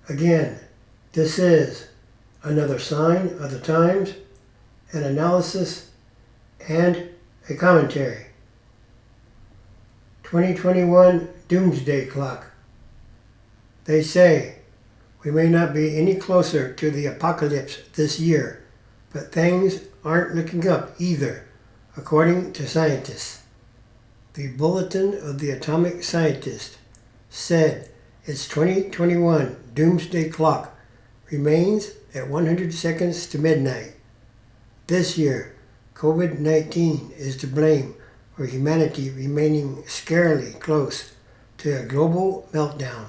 Again, this is another sign of the times, an analysis, and a commentary. 2021 Doomsday Clock. They say we may not be any closer to the apocalypse this year, but things aren't looking up either, according to scientists. The Bulletin of the Atomic Scientist said its 2021 Doomsday Clock remains at 100 seconds to midnight. This year, COVID-19 is to blame for humanity remaining scarily close to a global meltdown,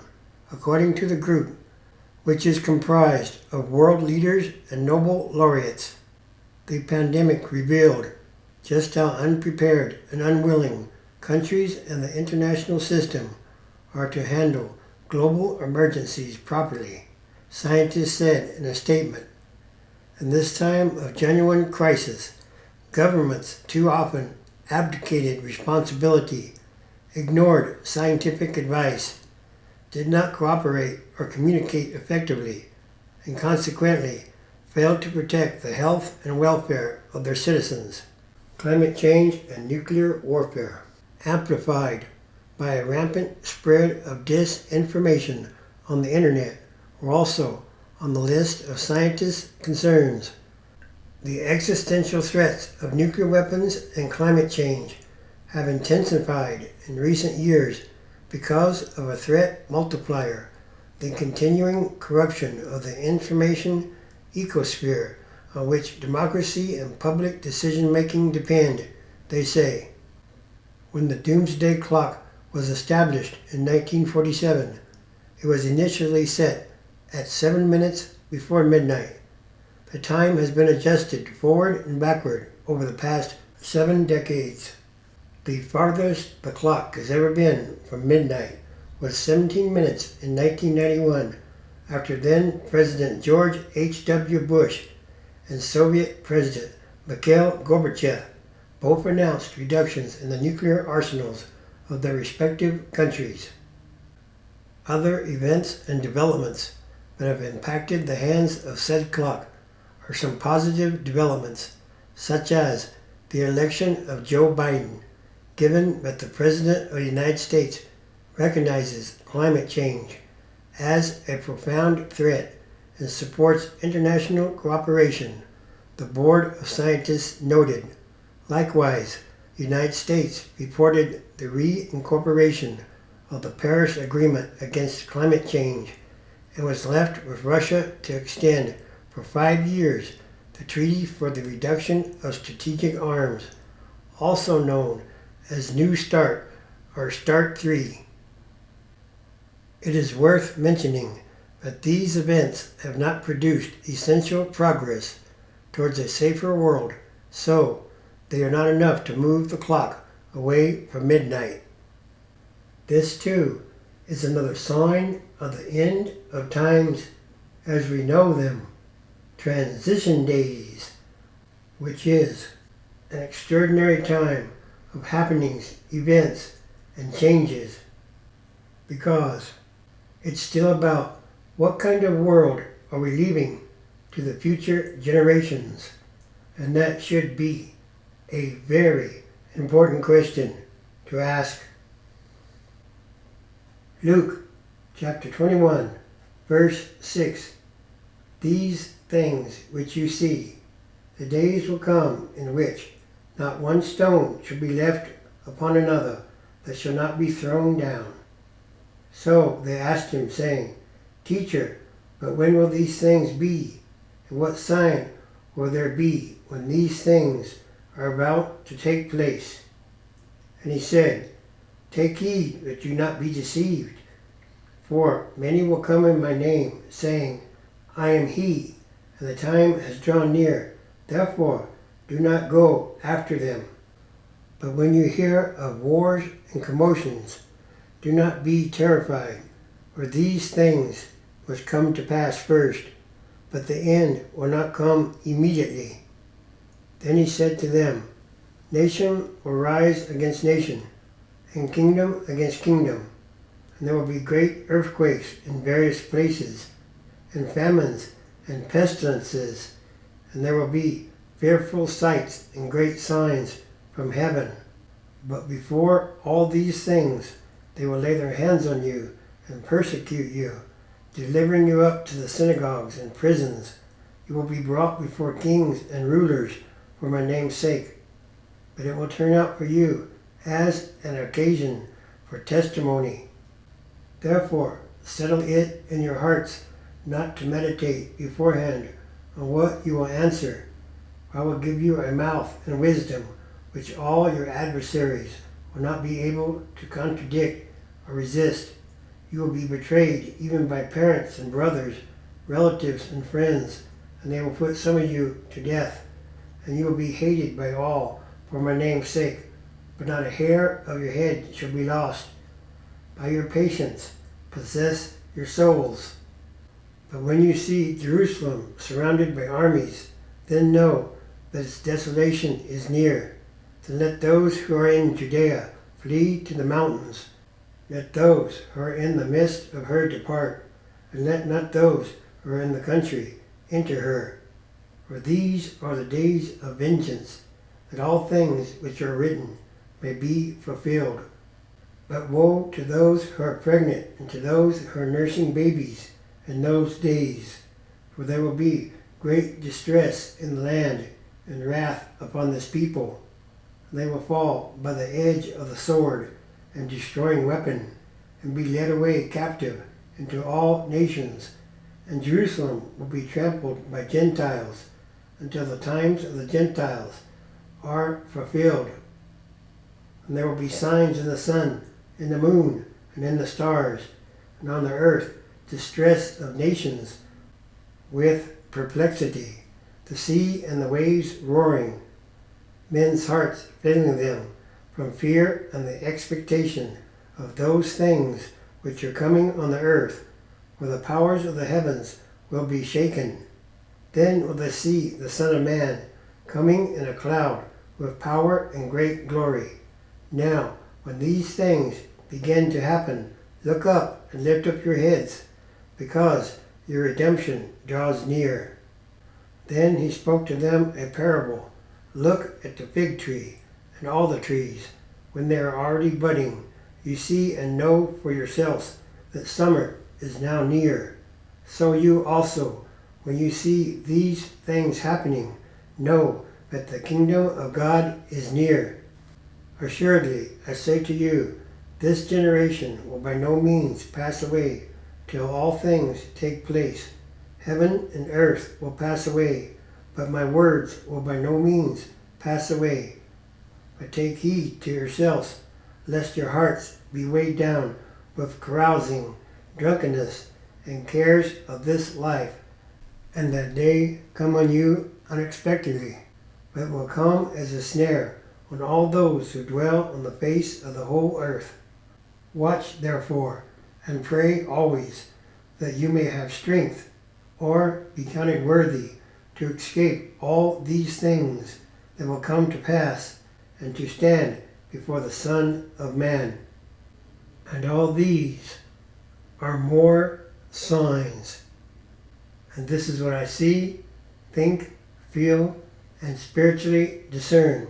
according to the group, which is comprised of world leaders and Nobel laureates. The pandemic revealed just how unprepared and unwilling countries and the international system are to handle global emergencies properly, scientists said in a statement. In this time of genuine crisis, governments too often abdicated responsibility, ignored scientific advice, did not cooperate or communicate effectively, and consequently failed to protect the health and welfare of their citizens. Climate change and nuclear warfare, amplified by a rampant spread of disinformation on the internet, were also on the list of scientists' concerns. The existential threats of nuclear weapons and climate change have intensified in recent years because of a threat multiplier, the continuing corruption of the information ecosphere on which democracy and public decision-making depend, they say. When the Doomsday Clock was established in 1947, it was initially set at 7 minutes before midnight. The time has been adjusted forward and backward over the past 7 decades. The farthest the clock has ever been from midnight was 17 minutes in 1991, after then President George H.W. Bush and Soviet President Mikhail Gorbachev both announced reductions in the nuclear arsenals of their respective countries. Other events and developments that have impacted the hands of said clock are some positive developments, such as the election of Joe Biden, given that the President of the United States recognizes climate change as a profound threat and supports international cooperation, the Board of Scientists noted. Likewise, the United States reported the reincorporation of the Paris Agreement against climate change and was left with Russia to extend for 5 years the Treaty for the Reduction of Strategic Arms, also known as New START or START 3. It is worth mentioning that these events have not produced essential progress towards a safer world, so they are not enough to move the clock away from midnight. This too is another sign of the end of times as we know them, transition days, which is an extraordinary time of happenings, events, and changes, because it's still about what kind of world are we leaving to the future generations, and that should be a very important question to ask. Luke chapter 21, verse 6. These things which you see, the days will come in which not one stone shall be left upon another that shall not be thrown down. So they asked him, saying, Teacher, but when will these things be? And what sign will there be when these things are about to take place? And he said, Take heed that you not be deceived, for many will come in my name, saying, I am he, and the time has drawn near. Therefore, do not go after them. But when you hear of wars and commotions, do not be terrified, for these things must come to pass first, but the end will not come immediately. Then he said to them, Nation will rise against nation, and kingdom against kingdom, and there will be great earthquakes in various places, and famines and pestilences, and there will be fearful sights and great signs from heaven. But before all these things, they will lay their hands on you and persecute you, delivering you up to the synagogues and prisons. You will be brought before kings and rulers for my name's sake. But it will turn out for you as an occasion for testimony. Therefore, settle it in your hearts not to meditate beforehand on what you will answer. I will give you a mouth and wisdom which all your adversaries will not be able to contradict or resist. You will be betrayed even by parents and brothers, relatives and friends, and they will put some of you to death. And you will be hated by all for my name's sake, but not a hair of your head shall be lost. By your patience, possess your souls. But when you see Jerusalem surrounded by armies, then know that its desolation is near. Then let those who are in Judea flee to the mountains. Let those who are in the midst of her depart, and let not those who are in the country enter her. For these are the days of vengeance, that all things which are written may be fulfilled. But woe to those who are pregnant and to those who are nursing babies in those days, for there will be great distress in the land and wrath upon this people. They will fall by the edge of the sword and destroying weapon, and be led away captive into all nations, and Jerusalem will be trampled by Gentiles until the times of the Gentiles are fulfilled. And there will be signs in the sun, in the moon, and in the stars, and on the earth distress of nations with perplexity, the sea and the waves roaring, men's hearts failing them from fear and the expectation of those things which are coming on the earth, for the powers of the heavens will be shaken. Then will they see the Son of Man coming in a cloud with power and great glory. Now, when these things begin to happen, look up and lift up your heads, because your redemption draws near. Then he spoke to them a parable. Look at the fig tree and all the trees. When they are already budding, you see and know for yourselves that summer is now near. So you also, when you see these things happening, know that the kingdom of God is near. Assuredly, I say to you, this generation will by no means pass away till all things take place. Heaven and earth will pass away, but my words will by no means pass away. But take heed to yourselves, lest your hearts be weighed down with carousing, drunkenness, and cares of this life, and that day come on you unexpectedly, but will come as a snare on all those who dwell on the face of the whole earth. Watch therefore, and pray always, that you may have strength, or be counted worthy to escape all these things that will come to pass, and to stand before the Son of Man. And all these are more signs. And this is what I see, think, feel, and spiritually discern.